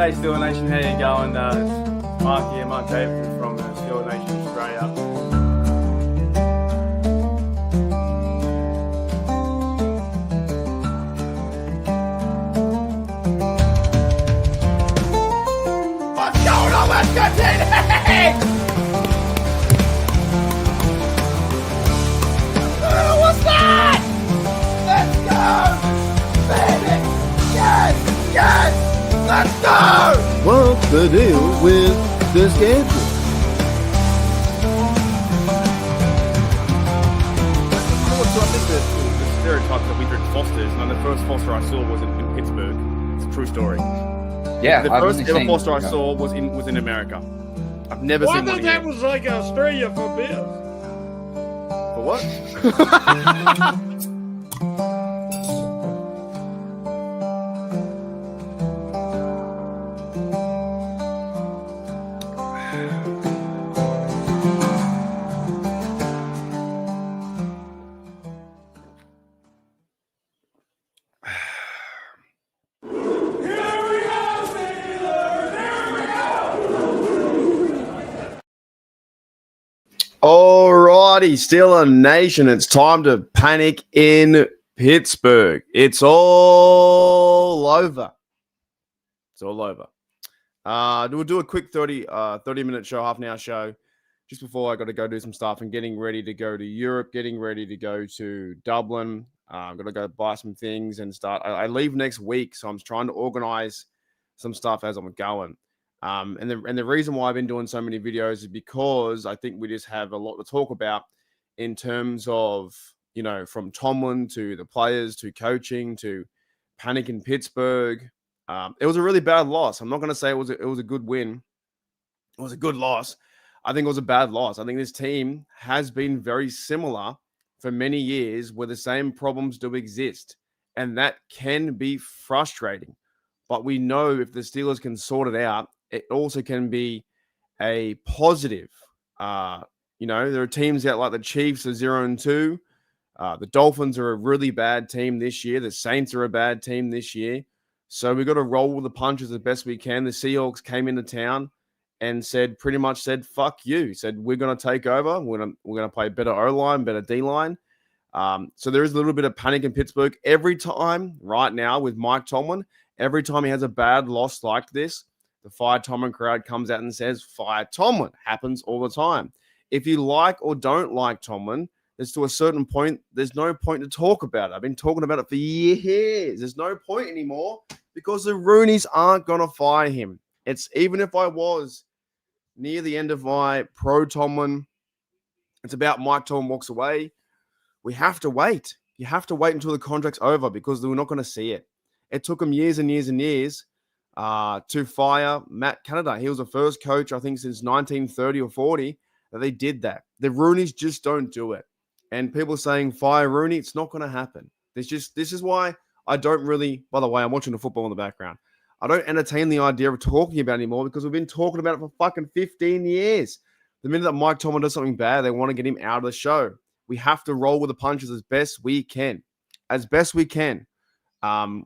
G'day, Steeler Nation. How you going? It's Mark here, Mark Davidson from Steeler Nation Australia. What's going on? Let's continue! What's that? Let's go! Baby! Yes! Yes! Let's go! What's the deal with the schedule? I think the stereotype that we drink Fosters, and the first Foster I saw was in Pittsburgh. It's a true story. Yeah, The first ever Foster I saw was in America. I've never seen one. I thought that was like Australia for beers. For what? Alrighty, Steeler Nation, it's time to panic in Pittsburgh. It's all over. It's all over. We'll do a quick 30-minute show, half an hour show, just before I got to go do some stuff and getting ready to go to Europe, getting ready to go to Dublin. I'm going to go buy some things and start. I leave next week, so I'm trying to organize some stuff as I'm going. And the reason why I've been doing so many videos is because I think we just have a lot to talk about in terms of, you know, from Tomlin to the players to coaching to panic in Pittsburgh. It was a really bad loss. I'm not going to say it was a good win. It was a good loss. I think it was a bad loss. I think this team has been very similar for many years where the same problems do exist. And that can be frustrating. But we know if the Steelers can sort it out, it also can be a positive. You know, there are teams out like the Chiefs are 0-2. The Dolphins are a really bad team this year. The Saints are a bad team this year. So we've got to roll with the punches as best we can. The Seahawks came into town and pretty much said, fuck you. Said, we're going to take over. We're going to play better O-line, better D-line. So there is a little bit of panic in Pittsburgh. Every time right now with Mike Tomlin, every time he has a bad loss like this, the Fire Tomlin crowd comes out and says, Fire Tomlin. Happens all the time. If you like or don't like Tomlin, there's to a certain point, there's no point to talk about it. I've been talking about it for years. There's no point anymore because the Rooneys aren't going to fire him. It's even if I was near the end of my pro-Tomlin, it's about Mike Tomlin walks away. We have to wait. You have to wait until the contract's over because we're not going to see it. It took them years and years and years to fire Matt Canada. He was the first coach, I think, since 1930 or 40 that they did that. The Rooneys just don't do it. And people saying fire Rooney, it's not going to happen. This is why I don't really, by the way, I'm watching the football in the background. I don't entertain the idea of talking about it anymore because we've been talking about it for fucking 15 years. The minute that Mike Tomlin does something bad, they want to get him out of the show. We have to roll with the punches as best we can. As best we can.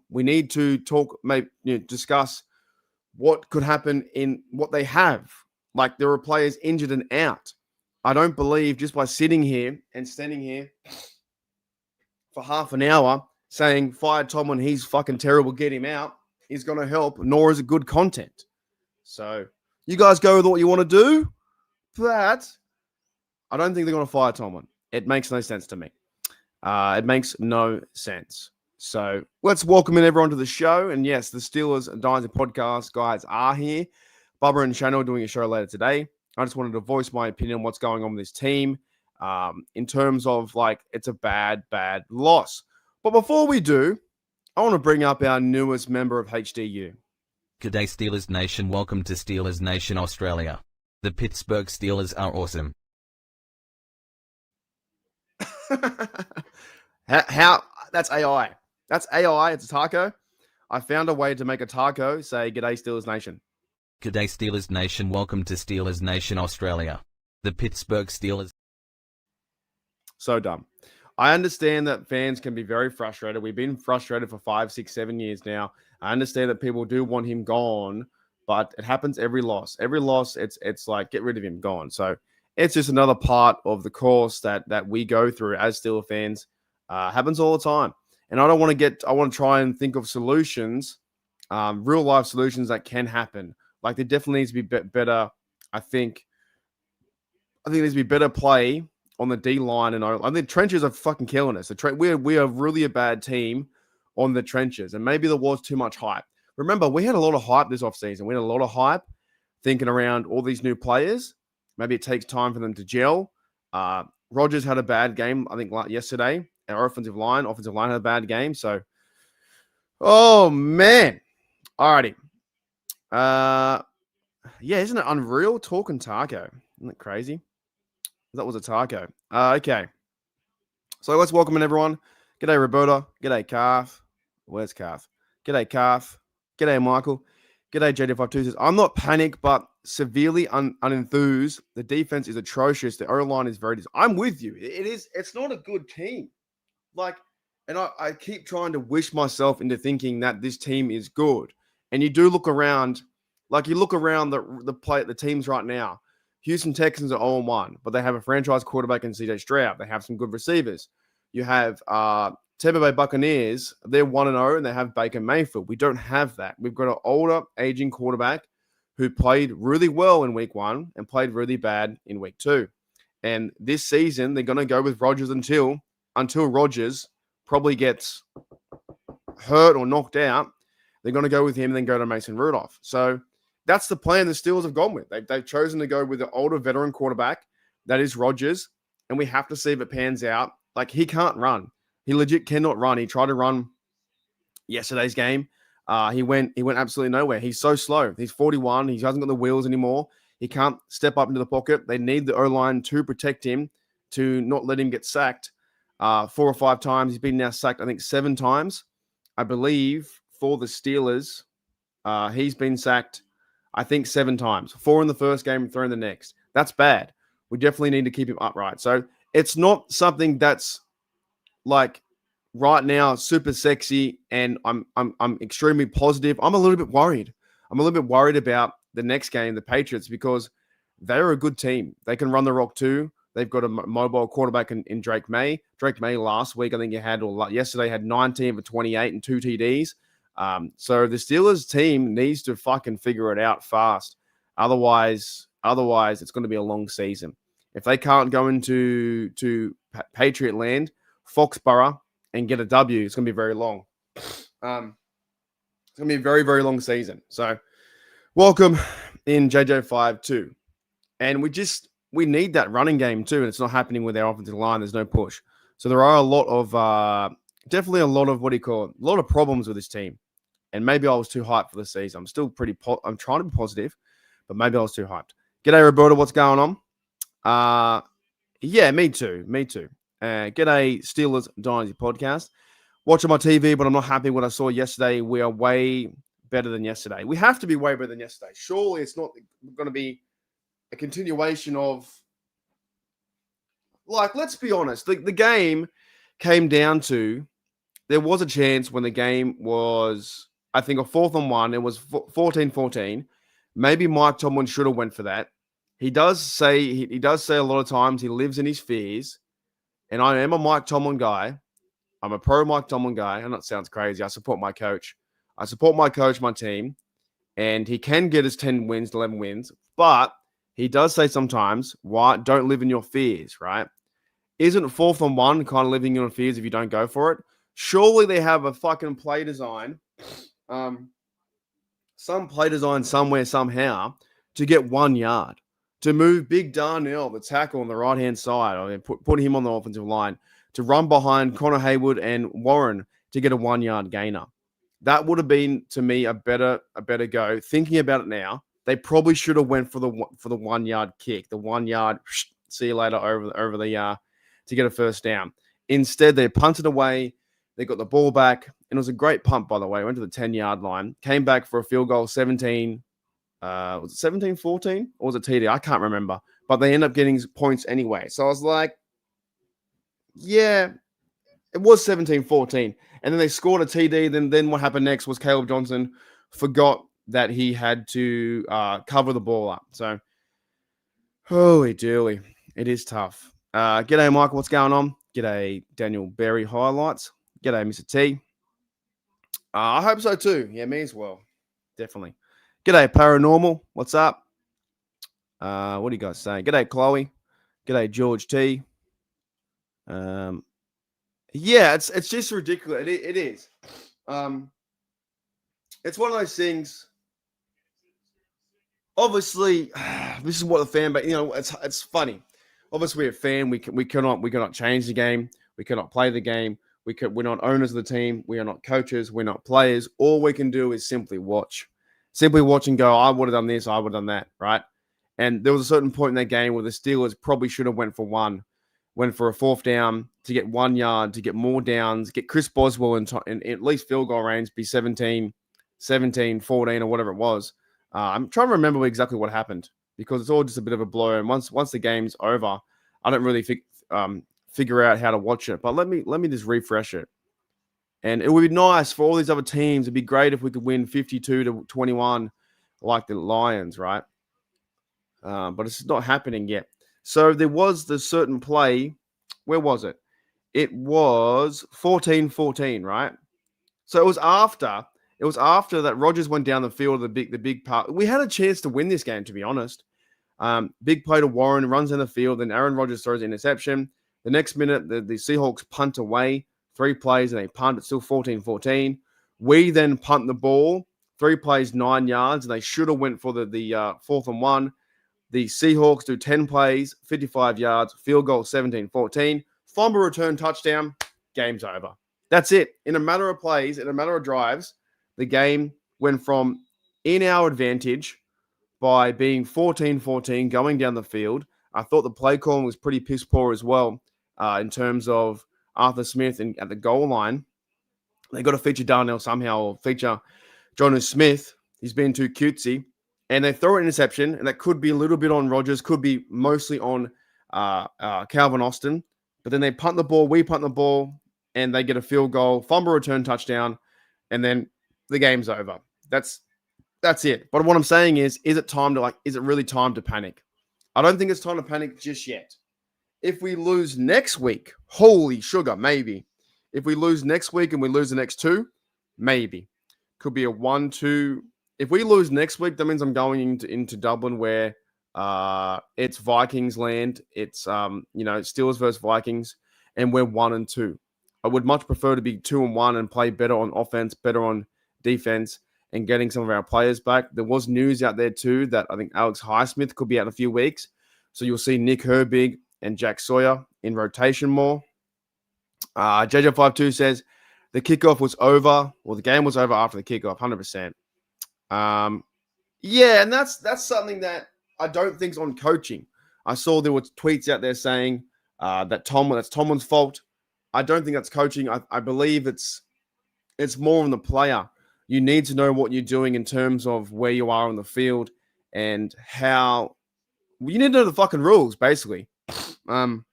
We need to talk, maybe discuss what could happen in what they have. Like there are players injured and out. I don't believe just by sitting here and standing here for half an hour saying, fire Tomlin, he's fucking terrible, get him out, is going to help, nor is it good content. So you guys go with what you want to do, but I don't think they're going to fire Tomlin. It makes no sense to me. It makes no sense. So let's welcome in everyone to the show. And yes, the Steelers and Dynasty podcast guys are here. Bubba and Shane are doing a show later today. I just wanted to voice my opinion on what's going on with this team in terms of like it's a bad, bad loss. But before we do, I want to bring up our newest member of HDU. G'day Steelers Nation, welcome to Steelers Nation Australia. The Pittsburgh Steelers are awesome. How? That's AI. That's AI. It's a taco. I found a way to make a taco say, G'day Steelers Nation. G'day Steelers Nation, welcome to Steelers Nation Australia. The Pittsburgh Steelers. So dumb. I understand that fans can be very frustrated. We've been frustrated for 5, 6, 7 years now. I understand that people do want him gone, but it happens every loss. Every loss, it's like, get rid of him, gone. So it's just another part of the course that we go through as Steelers fans. Happens all the time. And I want to try and think of solutions, real life solutions that can happen. Like, there definitely needs to be better, I think there needs to be better play on the D line. And I think trenches are fucking killing us. We are really a bad team on the trenches. And maybe there was too much hype. Remember, we had a lot of hype this offseason. We had a lot of hype thinking around all these new players. Maybe it takes time for them to gel. Rodgers had a bad game, I think, yesterday. Our offensive line had a bad game. So, oh, man. Alrighty. Yeah, isn't it unreal? Talking taco. Isn't it crazy? That was a taco. Okay. So let's welcome in everyone. G'day, Roberta. G'day, Calf. Where's Calf? G'day, Calf. G'day, Michael. G'day, JD52 says, I'm not panicked, but severely unenthused. The defense is atrocious. The O-line is very... I'm with you. It's not a good team. Like, and I keep trying to wish myself into thinking that this team is good. And you do look around, like you look around the teams right now. Houston Texans are 0-1, but they have a franchise quarterback in CJ Stroud. They have some good receivers. You have Tampa Bay Buccaneers. They're 1-0, and they have Baker Mayfield. We don't have that. We've got an older, aging quarterback who played really well in week 1 and played really bad in week 2. And this season, they're going to go with Rodgers until Rodgers probably gets hurt or knocked out. They're going to go with him and then go to Mason Rudolph. So that's the plan the Steelers have gone with. They've chosen to go with the older veteran quarterback. That is Rodgers. And we have to see if it pans out. Like, he can't run. He legit cannot run. He tried to run yesterday's game. He went absolutely nowhere. He's so slow. He's 41. He hasn't got the wheels anymore. He can't step up into the pocket. They need the O-line to protect him, to not let him get sacked 4 or 5 times. He's been now sacked, I think, 7 times. I believe for the Steelers, he's been sacked, I think, 7 times. 4 in the first game and 3 in the next. That's bad. We definitely need to keep him upright. So it's not something that's like right now super sexy, and I'm extremely positive. I'm a little bit worried. I'm a little bit worried about the next game, the Patriots, because they're a good team. They can run the rock too. They've got a mobile quarterback in Drake May. Drake May last week, I think yesterday had 19 for 28 and 2 TDs. So the Steelers team needs to fucking figure it out fast. Otherwise, it's going to be a long season. If they can't go into Patriot land, Foxborough, and get a W, it's going to be very long. It's going to be a very, very long season. So welcome in JJ5 too. And we need that running game too. And it's not happening with our offensive line. There's no push. So there are a lot of, definitely a lot of, a lot of problems with this team. And maybe I was too hyped for the season. I'm still I'm trying to be positive, but maybe I was too hyped. G'day, Roberta. What's going on? Yeah, me too. G'day, Steelers Dynasty Podcast. Watching my TV, but I'm not happy with what I saw yesterday. We are way better than yesterday. We have to be way better than yesterday. Surely it's not going to be a continuation of, like, let's be honest. The game came down to, there was a chance when the game was, I think, a 4th and 1. It was 14-14. Maybe Mike Tomlin should have went for that. He does say a lot of times he lives in his fears. And I am a Mike Tomlin guy. I'm a pro Mike Tomlin guy. I know it sounds crazy. I support my coach. I support my coach, my team. And he can get his 10 wins, 11 wins. But he does say sometimes, why don't live in your fears, right? Isn't 4th and 1 kind of living in your fears if you don't go for it? Surely they have a fucking play design, some play design somewhere, somehow, to get 1 yard. To move Big Darnell, the tackle on the right-hand side, I mean, put him on the offensive line, to run behind Connor Haywood and Warren to get a 1 yard gainer. That would have been, to me, a better go. Thinking about it now, they probably should have went for the 1 yard kick, the 1 yard, see you later over the to get a first down. Instead, they punted away. They got the ball back, and it was a great punt, by the way. Went to the 10-yard line, came back for a field goal, 17. Was it 17-14 or was it TD? I can't remember, but they end up getting points anyway. So I was like, yeah, it was 17-14. And then they scored a TD. Then what happened next was Caleb Johnson forgot that he had to cover the ball up. So, holy dooly, it is tough. G'day, Michael. What's going on? G'day, Daniel Berry Highlights. G'day, Mr. T. I hope so too. Yeah, me as well. Definitely. G'day, Paranormal. What's up? What are you guys saying? G'day, Chloe. G'day, George T. Yeah, it's just ridiculous. It is. It's one of those things. Obviously, this is what the fan, but it's funny. Obviously, we're a fan. We cannot change the game. We cannot play the game. We're not owners of the team. We are not coaches. We're not players. All we can do is simply watch and go, I would have done this. I would have done that. Right. And there was a certain point in that game where the Steelers probably should have went for a fourth down to get 1 yard, to get more downs, get Chris Boswell in at least field goal range, be 17, 14, or whatever it was. I'm trying to remember exactly what happened because it's all just a bit of a blur. And once the game's over, I don't really figure out how to watch it. But let me just refresh it. And it would be nice for all these other teams. It'd be great if we could win 52-21 like the Lions, right? But it's not happening yet. So there was the certain play. Where was it? It was 14-14, right? So it was after that Rodgers went down the field, the big part. We had a chance to win this game, to be honest. Big play to Warren, runs in the field, and Aaron Rodgers throws an interception. The next minute, the Seahawks punt away, 3 plays, and they punt. It's still 14-14. We then punt the ball, 3 plays, 9 yards, and they should have went for the 4th and 1. The Seahawks do 10 plays, 55 yards, field goal 17-14, fumble return touchdown, game's over. That's it. In a matter of plays, in a matter of drives, the game went from in our advantage by being 14-14 going down the field. I thought the play calling was pretty piss poor as well in terms of Arthur Smith and at the goal line. They got to feature Darnell somehow or feature Jonnu Smith. He's been too cutesy. And they throw an interception, and that could be a little bit on Rodgers, could be mostly on Calvin Austin. But then they punt the ball, we punt the ball, and they get a field goal, fumble return touchdown, and then the game's over. That's it. But what I'm saying is it really time to panic? I don't think it's time to panic just yet. If we lose next week, holy sugar, maybe. If we lose next week and we lose the next 2, maybe. Could be a 1-2. If we lose next week, that means I'm going into Dublin where it's Vikings land. It's Steelers versus Vikings, and we're 1-2. I would much prefer to be 2-1 and play better on offense, better on defense, and getting some of our players back. There was news out there too that I think Alex Highsmith could be out in a few weeks. So you'll see Nick Herbig and Jack Sawyer in rotation more. JJ52 says the kickoff was over. Well, the game was over after the kickoff, 100%. Yeah, and that's something that I don't think is on coaching. I saw there were tweets out there saying that's Tomlin's fault. I don't think that's coaching. I believe it's more on the player. You need to know what you're doing in terms of where you are on the field and how you need to know the fucking rules, basically. You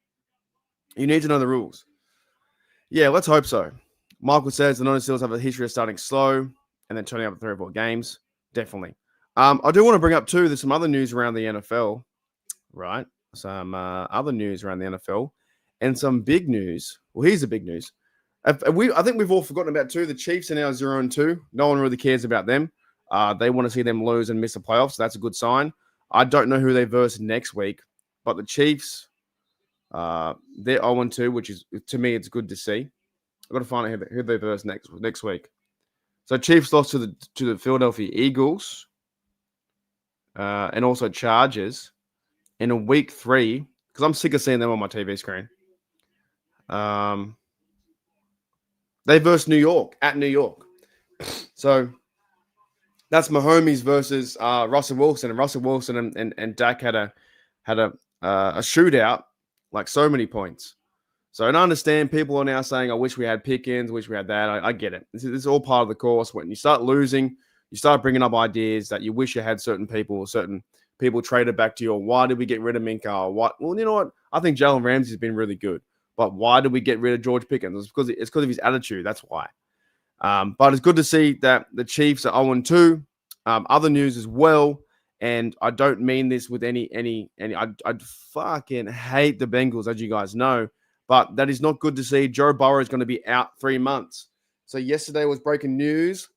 need to know the rules. Yeah, let's hope so. Michael says the non-Steelers have a history of starting slow and then turning up 3 or 4 games. Definitely. I do want to bring up too, there's some other news around the NFL, right? Some other news around the NFL and some big news. Well, here's the big news. I think we've all forgotten about too. The Chiefs are now 0-2. No one really cares about them. They want to see them lose and miss the playoffs. So that's a good sign. I don't know who they verse next week, but the Chiefs, they're 0-2, which is, to me, it's good to see. I've got to find out who they verse next week. So Chiefs lost to the Philadelphia Eagles and also Chargers in a week 3, because I'm sick of seeing them on my TV screen. They versus New York at New York. So that's Mahomes versus Russell Wilson, and Russell Wilson and Dak had a shootout, like so many points. So I understand people are now saying, I wish we had Pickens, wish we had that. I get it. This is all part of the course. When you start losing, you start bringing up ideas that you wish you had certain people traded back to you. Or why did we get rid of Minka? Or what? Well, you know what? I think Jalen Ramsey's been really good. But why did we get rid of George Pickens? It's because of his attitude. That's why. But it's good to see that the Chiefs are 0-2. Other news as well, and I don't mean this with any. I'd fucking hate the Bengals, as you guys know, but that is not good to see. Joe Burrow is going to be out 3 months. So yesterday was breaking news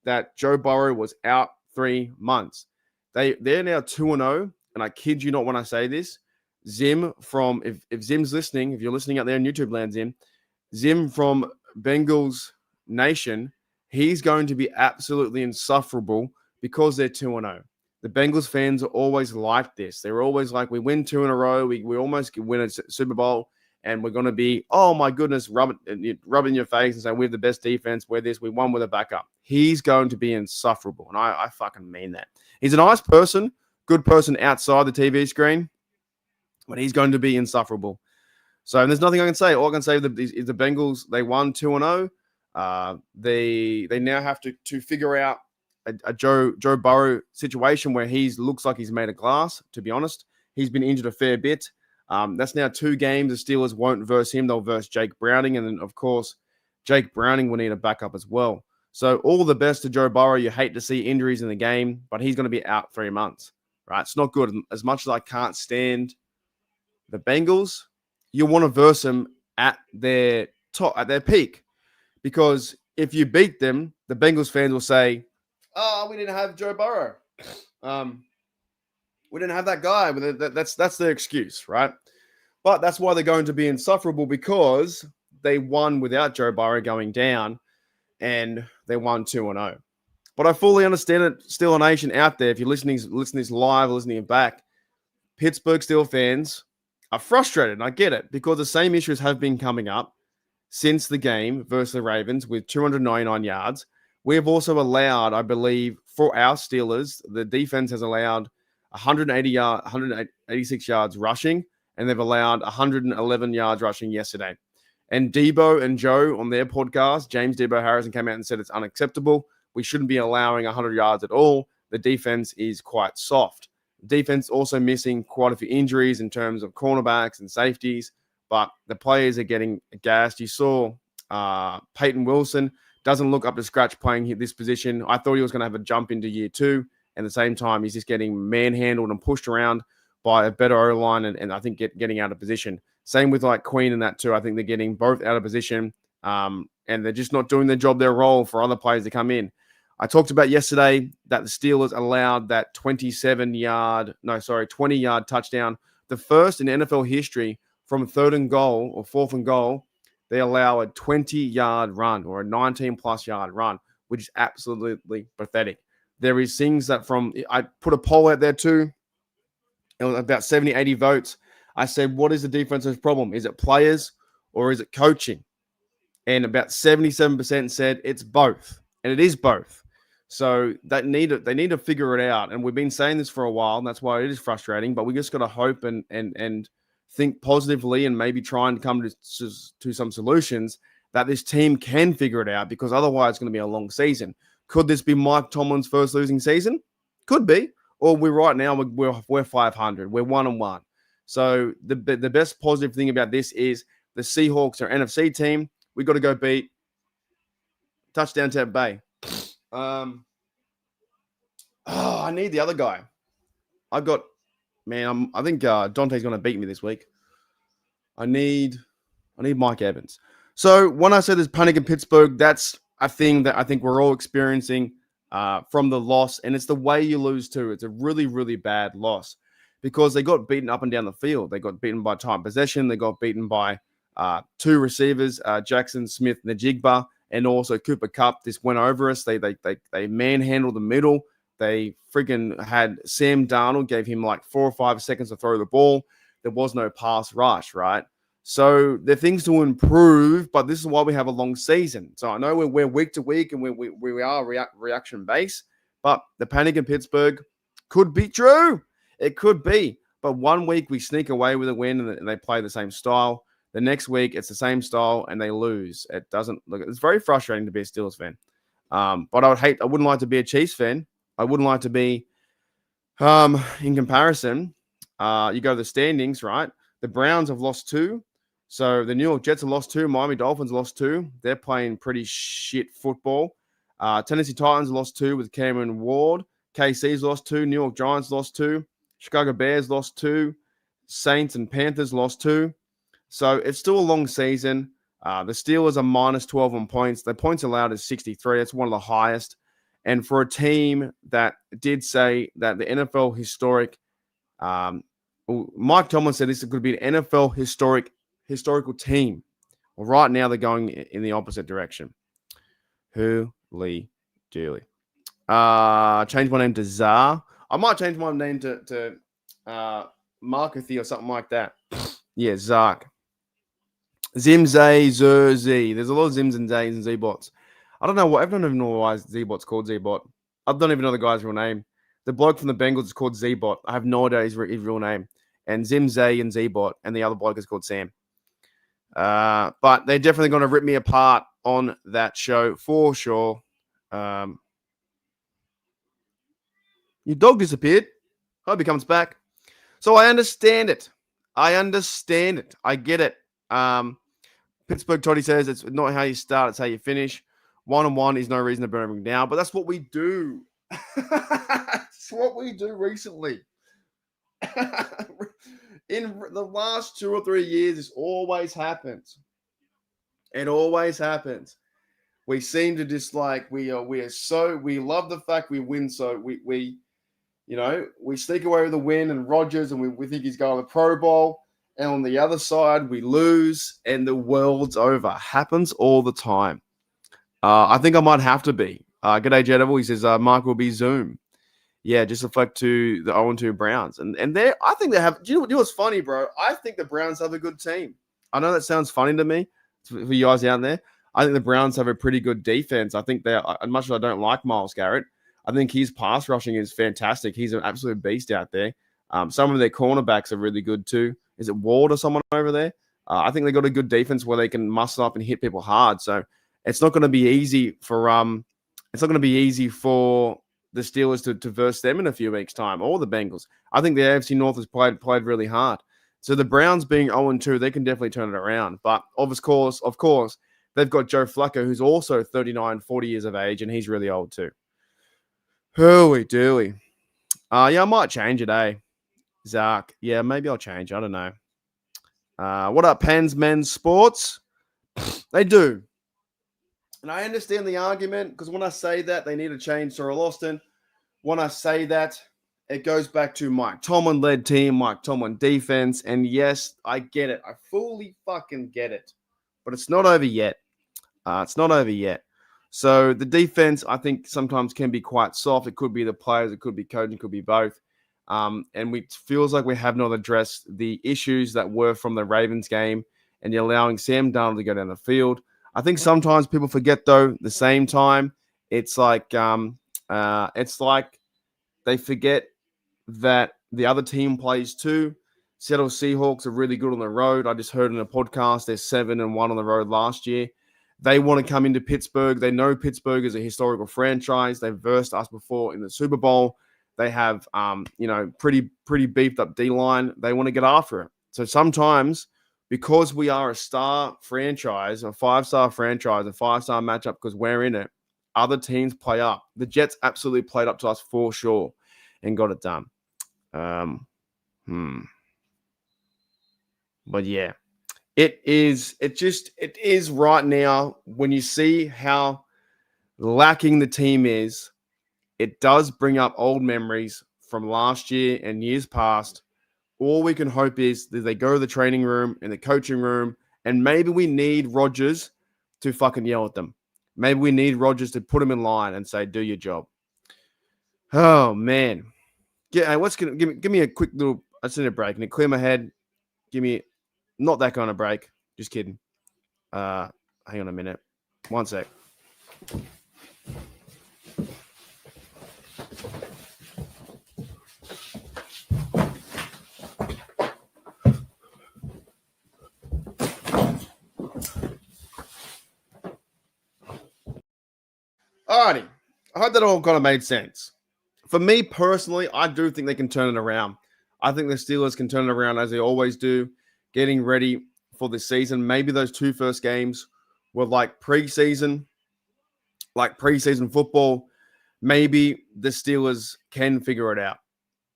that Joe Burrow was out 3 months. They're now 2-0, and I kid you not when I say this. Zim from if Zim's listening, if you're listening out there in YouTube land, Zim from Bengals Nation, he's going to be absolutely insufferable because they're 2-0. The Bengals fans are always like this. They're always like, we win 2 in a row. We almost win a Super Bowl, and we're going to be, oh my goodness, rubbing your face and saying, we have the best defense. We're this. We won with a backup. He's going to be insufferable, and I fucking mean that. He's a nice person, good person outside the TV screen, but he's going to be insufferable. So and there's nothing I can say. All I can say is the Bengals, they won 2-0. They now have to figure out a Joe Burrow situation where he looks like he's made of glass, to be honest. He's been injured a fair bit. That's now 2 games. The Steelers won't verse him. They'll verse Jake Browning. And then, of course, Jake Browning will need a backup as well. So all the best to Joe Burrow. You hate to see injuries in the game, but he's going to be out 3 months, right? It's not good. As much as I can't stand the Bengals, you want to verse them at their top, at their peak. Because if you beat them, the Bengals fans will say, oh, we didn't have Joe Burrow. We didn't have that guy. That's their excuse, right? But that's why they're going to be insufferable, because they won without Joe Burrow going down, and they won 2-0. But I fully understand it. Still a nation out there. If you're listening to this live or listening back, Pittsburgh Steelers fans are frustrated, and I get it, because the same issues have been coming up since the game versus the Ravens with 299 yards. We have also allowed, I believe, for our Steelers, the defense has allowed 186 yards rushing, and they've allowed 111 yards rushing yesterday. And Debo and Joe on their podcast, James Debo Harrison, came out and said it's unacceptable. We shouldn't be allowing 100 yards at all. The defense is quite soft. Defense also missing quite a few injuries in terms of cornerbacks and safeties, but the players are getting gassed. You saw Peyton Wilson doesn't look up to scratch playing this position. I thought he was going to have a jump into year 2. And at the same time, he's just getting manhandled and pushed around by a better O-line and I think getting out of position. Same with like Queen and that too. I think they're getting both out of position and they're just not doing their job, their role for other players to come in. I talked about yesterday that the Steelers allowed that 20-yard touchdown, the first in NFL history from 3rd and goal or 4th and goal. They allow a 20-yard run or a 19-plus yard run, which is absolutely pathetic. There is things that I put a poll out there too. It was about 70, 80 votes. I said, what is the defensive problem? Is it players or is it coaching? And about 77% said it's both. And it is both. So they need to figure it out. And we've been saying this for a while, and that's why it is frustrating. But we just got to hope and think positively and maybe try and come to some solutions that this team can figure it out, because otherwise it's going to be a long season. Could this be Mike Tomlin's first losing season? Could be. Or we're 500. We're 1-1. So the best positive thing about this is the Seahawks are an NFC team. We got to go beat touchdown Tampa Bay. I need the other guy. I think Dante's going to beat me this week. I need Mike Evans. So when I say there's panic in Pittsburgh, that's a thing that I think we're all experiencing from the loss, and it's the way you lose too. It's a really, really bad loss because they got beaten up and down the field. They got beaten by time possession. They got beaten by 2 receivers, Jackson Smith Najigba, and also Cooper Kupp. This went over us. They manhandled the middle. They freaking had Sam Darnold, gave him like 4 or 5 seconds to throw the ball. There was no pass rush, right? So there are things to improve, but this is why we have a long season. So I know we're week to week and we are reaction based, but the panic in Pittsburgh could be true. It could be. But 1 week we sneak away with a win and they play the same style. The next week it's the same style and they lose. It doesn't look. It's very frustrating to be a Steelers fan. But I wouldn't like to be a Chiefs fan. I wouldn't like to be. In comparison, you go to the standings, right? The Browns have lost 2. So the New York Jets have lost 2. Miami Dolphins lost 2. They're playing pretty shit football. Tennessee Titans lost 2 with Cameron Ward. KC's lost 2. New York Giants lost 2. Chicago Bears lost 2. Saints and Panthers lost 2. So it's still a long season. The Steelers are minus 12 on points. Their points allowed is 63. That's one of the highest. And for a team that did say that the NFL historic, Mike Tomlin said this could be an NFL historical team. Well, right now they're going in the opposite direction. Holy dearly. Change my name to Czar. I might change my name to Markathy or something like that. Yeah, Zark. Zim, Zay, Zer, Z. There's a lot of Zims and Zays and Z-bots. I don't know. I don't even know why Z-bot's called Z-bot. I don't even know the guy's real name. The bloke from the Bengals is called Z-bot. I have no idea his real name. And Zim, Zay, and Z-bot. And the other bloke is called Sam. But they're definitely going to rip me apart on that show for sure. Your dog disappeared. Hope he comes back. So I understand it. I get it. Pittsburgh Toddy says it's not how you start, it's how you finish. 1-1 is no reason to burn everything down, but that's what we do. It's what we do recently. In the last 2 or 3 years, this always happens. It always happens. We seem to dislike. We love the fact we win. So we sneak away with a win, and Rodgers, and we think he's going to the Pro Bowl. And on the other side, we lose, and the world's over. Happens all the time. I think I might have to be. G'day, Jedevil. He says, Mark will be Zoom. Yeah, just reflect to the 0-2 Browns. And I think they have. Do you know what's funny, bro? I think the Browns have a good team. I know that sounds funny to me, for you guys out there. I think the Browns have a pretty good defense. I think as much as I don't like Myles Garrett, I think his pass rushing is fantastic. He's an absolute beast out there. Some of their cornerbacks are really good too. Is it Ward or someone over there? I think they got a good defense where they can muscle up and hit people hard. So it's not going to be easy for the Steelers to verse them in a few weeks' time, or the Bengals. I think the AFC North has played really hard. So the Browns being 0-2, they can definitely turn it around. But of course, they've got Joe Flacco, who's also 39, 40 years of age, and he's really old too. Hooey dooey. Yeah, I might change it, Zark. Yeah, maybe I'll change. I don't know. What up, Pens Men's Sports? They do. And I understand the argument, because when I say that, they need to change Cyril Austin. When I say that, it goes back to Mike Tomlin-led team, Mike Tomlin defense. And yes, I get it. I fully fucking get it. But it's not over yet. It's not over yet. So the defense, I think, sometimes can be quite soft. It could be the players. It could be coaching. It could be both. And it feels like we have not addressed the issues that were from the Ravens game, and you're allowing Sam Darnold to go down the field. I think sometimes people forget, though, the same time, it's like they forget that the other team plays too. Seattle Seahawks are really good on the road. I just heard in a podcast they're 7-1 on the road last year. They want to come into Pittsburgh. They know Pittsburgh is a historical franchise. They've versed us before in the Super Bowl. They have, pretty beefed up D-line. They want to get after it. So sometimes, because we are a star franchise, a 5-star franchise, a 5-star matchup, because we're in it, other teams play up. The Jets absolutely played up to us for sure and got it done. But yeah, it is right now, when you see how lacking the team is, it does bring up old memories from last year and years past. All we can hope is that they go to the training room and the coaching room, and maybe we need Rodgers to fucking yell at them. Maybe we need Rodgers to put him in line and say, do your job. Oh, man. Yeah, give me a quick little, I just need a break. And to clear my head, give me, not that kind of break. Just kidding. Hang on a minute. One sec. Alrighty. I hope that all kind of made sense. For me personally, I do think they can turn it around. I think the Steelers can turn it around as they always do, getting ready for the season. Maybe those 2 first games were like preseason football. maybe the Steelers can figure it out.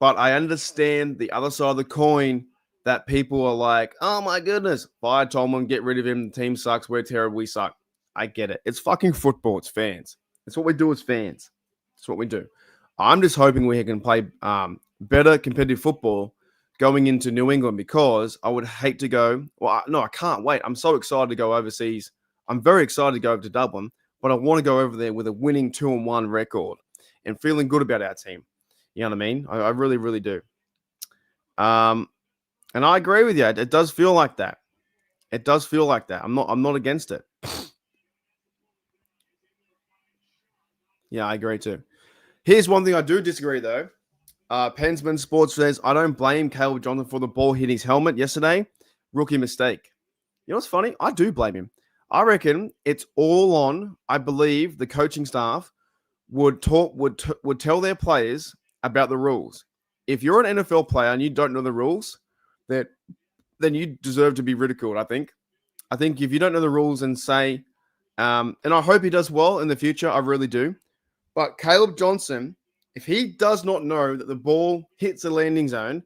But I understand the other side of the coin that people are like, oh my goodness, fire Tomlin, get rid of him. The team sucks. We're terrible. We suck. I get it. It's fucking football. It's fans. It's what we do as fans. It's what we do. I'm just hoping we can play better competitive football going into New England, because I would hate to go. Well, no, I can't wait. I'm so excited to go overseas. I'm very excited to go over to Dublin, but I want to go over there with a winning 2-1 record and feeling good about our team. You know what I mean? I really, really do. And I agree with you. It does feel like that. It does feel like that. I'm not against it. Yeah, I agree too. Here's one thing I do disagree though. Pensman Sports says, I don't blame Caleb Johnson for the ball hitting his helmet yesterday. Rookie mistake. You know what's funny? I do blame him. I reckon it's all on, I believe, the coaching staff would tell their players about the rules. If you're an NFL player and you don't know the rules, then you deserve to be ridiculed, I think. I think if you don't know the rules and say, and I hope he does well in the future, I really do. But Caleb Johnson, if he does not know that the ball hits the landing zone,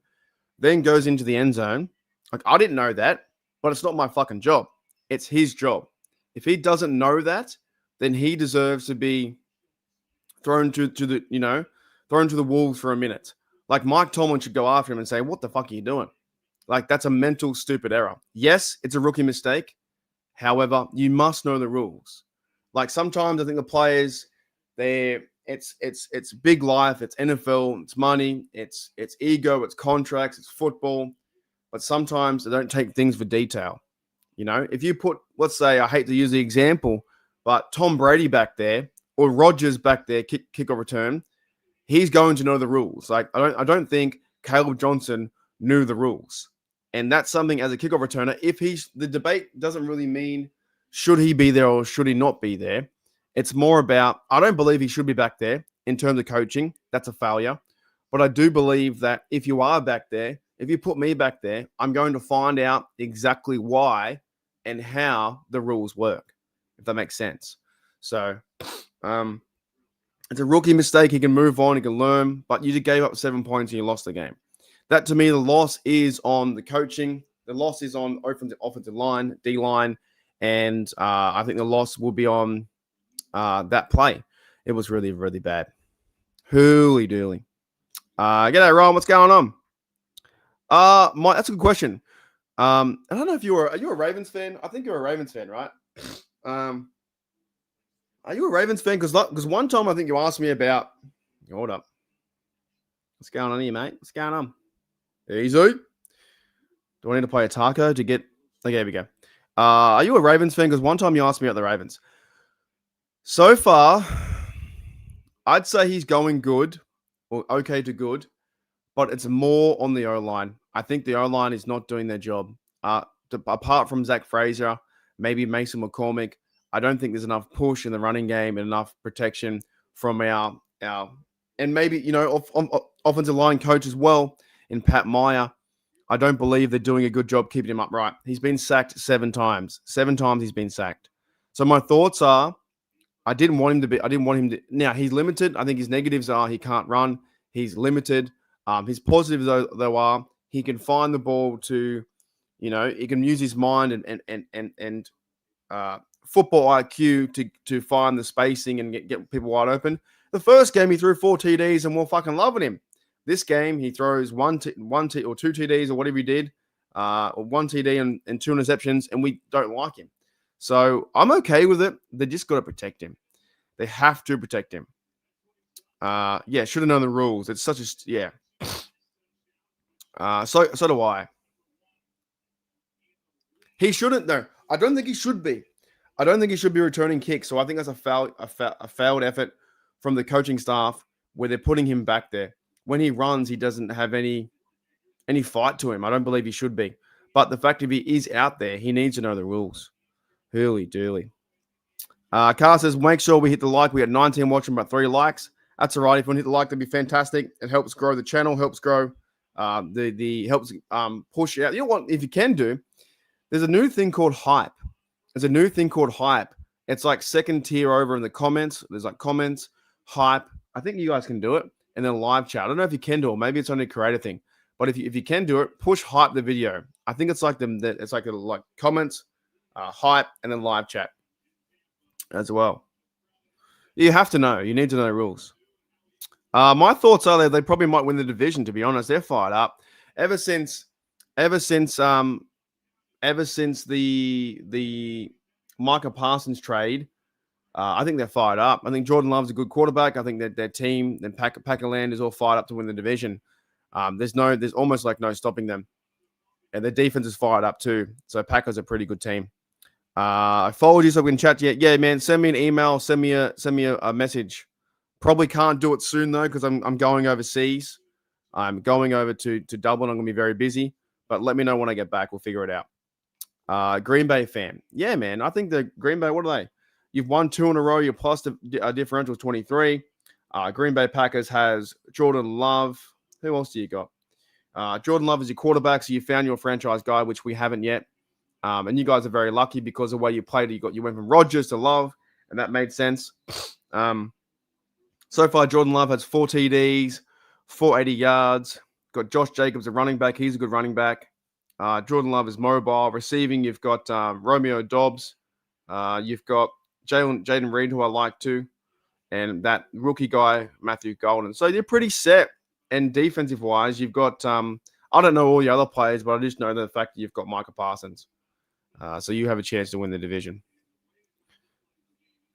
then goes into the end zone, like I didn't know that, but it's not my fucking job. It's his job. If he doesn't know that, then he deserves to be thrown to the wolves for a minute. Like Mike Tomlin should go after him and say, "What the fuck are you doing?" Like that's a mental stupid error. Yes, it's a rookie mistake. However, you must know the rules. Like sometimes I think the players, it's big life, it's NFL, it's money, it's ego, it's contracts, it's football. But sometimes they don't take things for detail. You know, if you put, let's say, I hate to use the example, but Tom Brady back there or Rodgers back there, kick or return, he's going to know the rules. Like I don't think Caleb Johnson knew the rules. And that's something as a kickoff returner, the debate doesn't really mean should he be there or should he not be there. It's more about, I don't believe he should be back there in terms of coaching. That's a failure. But I do believe that if you are back there, if you put me back there, I'm going to find out exactly why and how the rules work, if that makes sense. So it's a rookie mistake. He can move on. He can learn. But you just gave up 7 points and you lost the game. That, to me, the loss is on the coaching. The loss is on offensive line, D-line, and I think the loss will be on that play. It was really, really bad. Hooly dooly. G'day, Ryan. What's going on? That's a good question. I don't know if are you a Ravens fan? I think you're a Ravens fan, right? Are you a Ravens fan? Because one time I think you asked me about. Hold up. What's going on here, mate? What's going on? Easy. Do I need to play a taco to get? Okay, here we go. Are you a Ravens fan? Because one time you asked me about the Ravens. So far, I'd say he's going good or okay to good, but it's more on the O-line. I think the O-line is not doing their job. Apart from Zach Frazier, maybe Mason McCormick, I don't think there's enough push in the running game and enough protection from our and maybe, offensive line coach as well in Pat Meyer. I don't believe they're doing a good job keeping him upright. He's been sacked 7 times. 7 times he's been sacked. So my thoughts are, I didn't want him to. Now, he's limited. I think his negatives are he can't run. He's limited. His positives, though, are he can find the ball to, he can use his mind and football IQ to find the spacing and get people wide open. The first game, he threw 4 TDs and we're fucking loving him. This game, he throws one or 2 TDs or whatever he did, or 1 TD and 2 interceptions, and we don't like him. So I'm okay with it. They just got to protect him. They have to protect him. Should have known the rules. It's such a So do I. He shouldn't though. I don't think he should be. I don't think he should be returning kicks. So I think that's a failed effort from the coaching staff where they're putting him back there. When he runs, he doesn't have any fight to him. I don't believe he should be. But the fact if he is out there, he needs to know the rules. Hooly dooly. Carl says, make sure we hit the like. We got 19 watching, but 3 likes. That's all right. If you want to hit the like, that'd be fantastic. It helps grow the channel, helps grow helps push out. You know what? If you can do, there's a new thing called hype. It's like second tier over in the comments. There's like comments, hype, I think you guys can do it. And then live chat. I don't know if you can do it. Maybe it's only a creator thing. But if you can do it, push hype the video. I think it's like it's like comments, hype, and then live chat as well. You have to know. You need to know the rules. My thoughts are that they probably might win the division. To be honest, they're fired up. Ever since the Micah Parsons trade, I think they're fired up. I think Jordan Love's a good quarterback. I think that their team and Packerland is all fired up to win the division. There's almost like no stopping them, and their defense is fired up too. So Packers are a pretty good team. I followed you so we can chat yet. Yeah, man. Send me an email. Send me a message. Probably can't do it soon though because I'm going overseas. I'm going over to Dublin. I'm gonna be very busy. But let me know when I get back. We'll figure it out. Green Bay fan. Yeah, man. I think the Green Bay. What are they? You've won 2 in a row. Your plus differential is 23. Green Bay Packers has Jordan Love. Who else do you got? Jordan Love is your quarterback, so you found your franchise guy, which we haven't yet. And you guys are very lucky because of the way you played. You went from Rodgers to Love, and that made sense. So far, Jordan Love has 4 TDs, 480 yards. Got Josh Jacobs, a running back. He's a good running back. Jordan Love is mobile. Receiving, you've got Romeo Dobbs. You've got Jaden Reed, who I like too. And that rookie guy, Matthew Golden. So they're pretty set. And defensive-wise, you've got I don't know all the other players, but I just know the fact that you've got Micah Parsons. So you have a chance to win the division.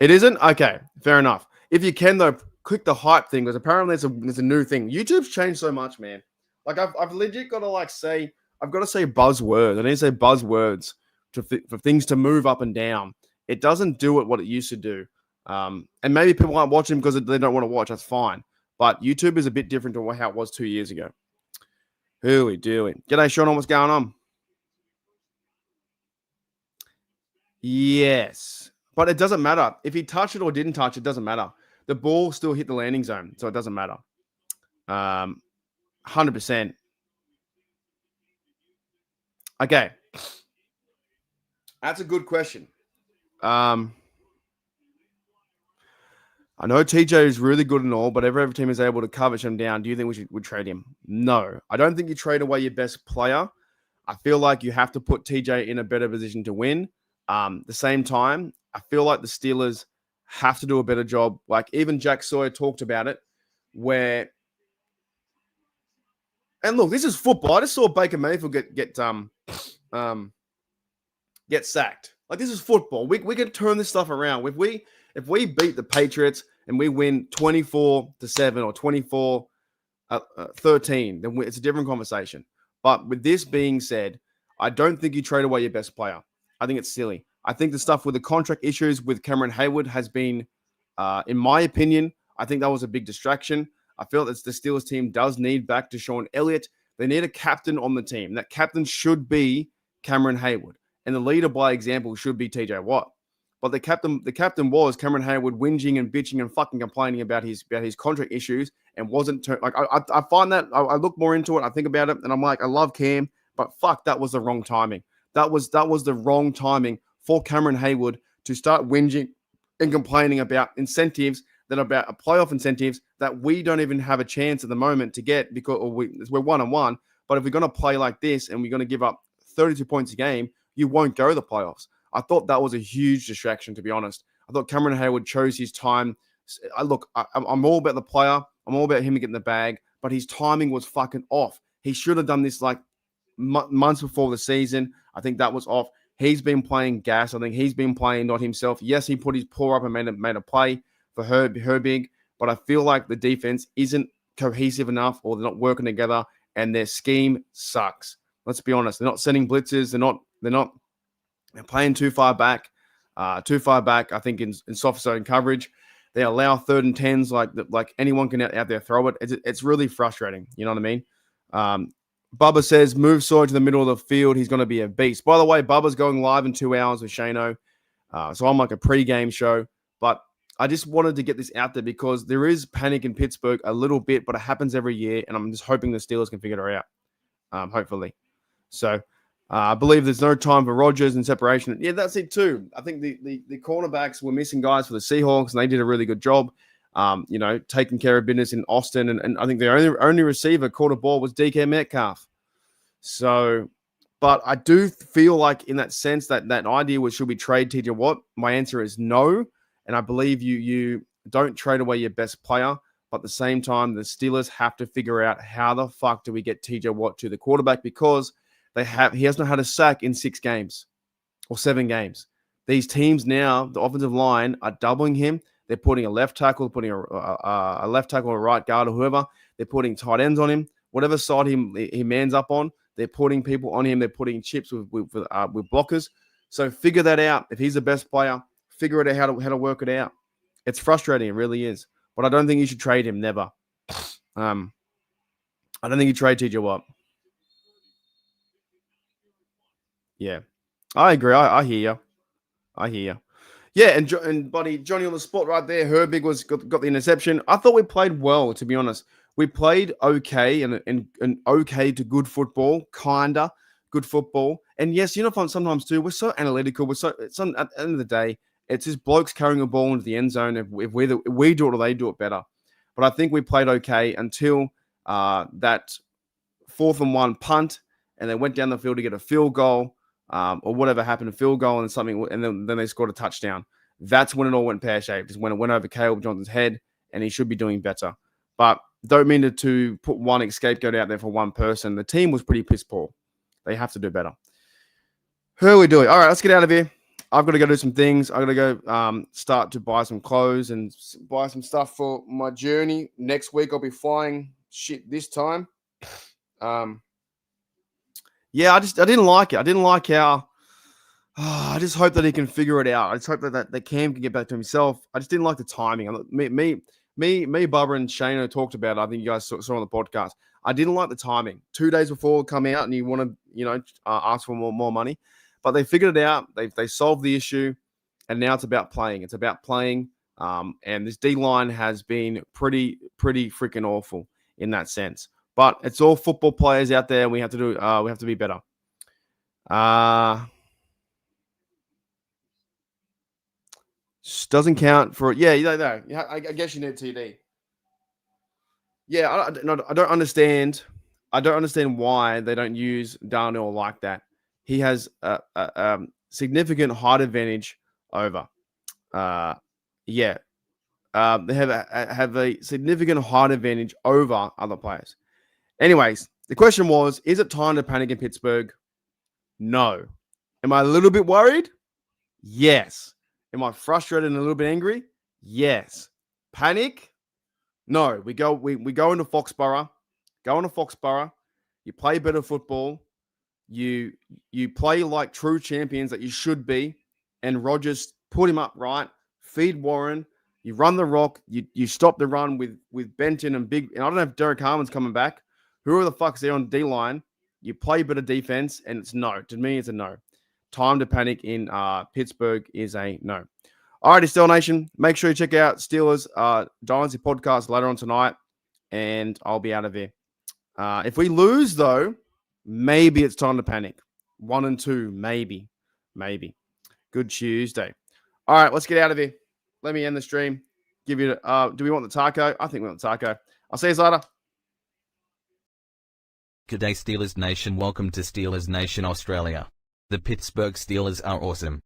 It isn't? Okay, fair enough. If you can, though, click the hype thing, because apparently it's a new thing. YouTube's changed so much, man. Like, I've legit got to, say buzzwords. I need to say buzzwords for things to move up and down. It doesn't do it what it used to do. And maybe people aren't watching because they don't want to watch. That's fine. But YouTube is a bit different to how it was 2 years ago. Who we doing? G'day, Sean. What's going on? Yes. But it doesn't matter. If he touched it or didn't touch it, doesn't matter. The ball still hit the landing zone, so it doesn't matter. 100%. Okay. That's a good question. I know TJ is really good and all, but every team is able to cover him down. Do you think we would trade him? No. I don't think you trade away your best player. I feel like you have to put TJ in a better position to win. The same time, I feel like the Steelers have to do a better job. Like even Jack Sawyer talked about it, and look, this is football. I just saw Baker Mayfield get sacked. Like this is football. We can turn this stuff around. If we beat the Patriots and we win 24-7 or 24-13, then it's a different conversation. But with this being said, I don't think you trade away your best player. I think it's silly. I think the stuff with the contract issues with Cameron Hayward has been, in my opinion, I think that was a big distraction. I feel that the Steelers team does need back Deshaun Elliott. They need a captain on the team. That captain should be Cameron Hayward. And the leader by example should be TJ Watt. But the captain was Cameron Hayward whinging and bitching and fucking complaining about his contract issues and wasn't I find that I look more into it. I think about it and I'm like, I love Cam, but fuck, that was the wrong timing. That was the wrong timing for Cameron Hayward to start whinging and complaining about incentives about playoff incentives that we don't even have a chance at the moment to get because we're 1-1. But if we're going to play like this and we're going to give up 32 points a game, you won't go to the playoffs. I thought that was a huge distraction, to be honest. I thought Cameron Hayward chose his time. I'm all about the player. I'm all about him getting the bag, but his timing was fucking off. He should have done this like months before the season. I think that was off. He's been playing gas. I think he's been playing not himself. Yes, he put his paw up and made a play for her big, but I feel like the defense isn't cohesive enough or they're not working together and their scheme sucks. Let's be honest. They're not sending blitzes. They're playing too far back. I think in soft zone coverage. They allow 3rd and 10s like anyone can out there throw it. It's really frustrating. You know what I mean? Bubba says, move Sawyer to the middle of the field. He's going to be a beast. By the way, Bubba's going live in 2 hours with Shano. So I'm like a pre-game show. But I just wanted to get this out there because there is panic in Pittsburgh a little bit, but it happens every year. And I'm just hoping the Steelers can figure it out, hopefully. So I believe there's no time for Rodgers and separation. Yeah, that's it too. I think the cornerbacks were missing guys for the Seahawks, and they did a really good job. taking care of business in Austin. And I think their only receiver caught a ball was DK Metcalf. So, but I do feel like in that sense that idea was, should we trade TJ Watt? My answer is no. And I believe you don't trade away your best player. But at the same time, the Steelers have to figure out how the fuck do we get TJ Watt to the quarterback, because he has not had a sack in 6 games or 7 games. These teams now, the offensive line, are doubling him. They're putting a left tackle, putting a left tackle or a right guard or whoever. They're putting tight ends on him. Whatever side he mans up on, they're putting people on him. They're putting chips with blockers. So figure that out. If he's the best player, figure it out how to work it out. It's frustrating. It really is. But I don't think you should trade him. Never. I don't think you trade TJ Watt. Yeah, I agree. I hear you. Yeah, and buddy, Johnny on the spot right there. Herbig got the interception. I thought we played well, to be honest. We played okay and okay to good football, kinda good football. And yes, sometimes too, we're so analytical. At the end of the day, it's just blokes carrying a ball into the end zone. If we do it or they do it better. But I think we played okay until that 4th and 1 punt, and they went down the field to get a field goal, or whatever happened, a field goal and something, and then they scored a touchdown. That's when it all went pear-shaped, is when it went over Caleb Johnson's head, and he should be doing better. But don't mean to put one scapegoat out there for one person. The team was pretty piss poor. They have to do better. Who are we doing? All right, let's get out of here. I've got to go do some things. I've got to go start to buy some clothes and buy some stuff for my journey. Next week, I'll be flying this time. Yeah, I didn't like it. I didn't like how. I just hope that he can figure it out. I just hope that Cam can get back to himself. I just didn't like the timing. Me, Bubba, and Shano talked about it. I think you guys saw on the podcast. I didn't like the timing. 2 days before it come out, and you want to, ask for more money. But they figured it out. They solved the issue, and now it's about playing. It's about playing. And this D-line has been pretty freaking awful in that sense. But it's all football players out there. We have to do. We have to be better. Doesn't count for. Yeah, no. I guess you need TD. Yeah, I don't understand. I don't understand why they don't use Darnell like that. He has a significant height advantage over. They have a significant height advantage over other players. Anyways, the question was, is it time to panic in Pittsburgh? No. Am I a little bit worried? Yes. Am I frustrated and a little bit angry? Yes. Panic? No. We go into Foxborough. Go into Foxborough. You play better football. You play like true champions that you should be. And Rodgers, put him up right. Feed Warren. You run the rock. You stop the run with Benton and Big. And I don't know if Derek Harmon's coming back. Whoever the fuck's there on D-line. You play better defense. And it's no. To me, it's a no. Time to panic in Pittsburgh is a no. All righty, Steel Nation. Make sure you check out Steelers Dynasty podcast later on tonight. And I'll be out of here. If we lose, though, maybe it's time to panic. 1 and 2, maybe. Good Tuesday. All right, let's get out of here. Let me end the stream. Do we want the taco? I think we want the taco. I'll see you later. G'day Steelers Nation, welcome to Steelers Nation Australia. The Pittsburgh Steelers are awesome.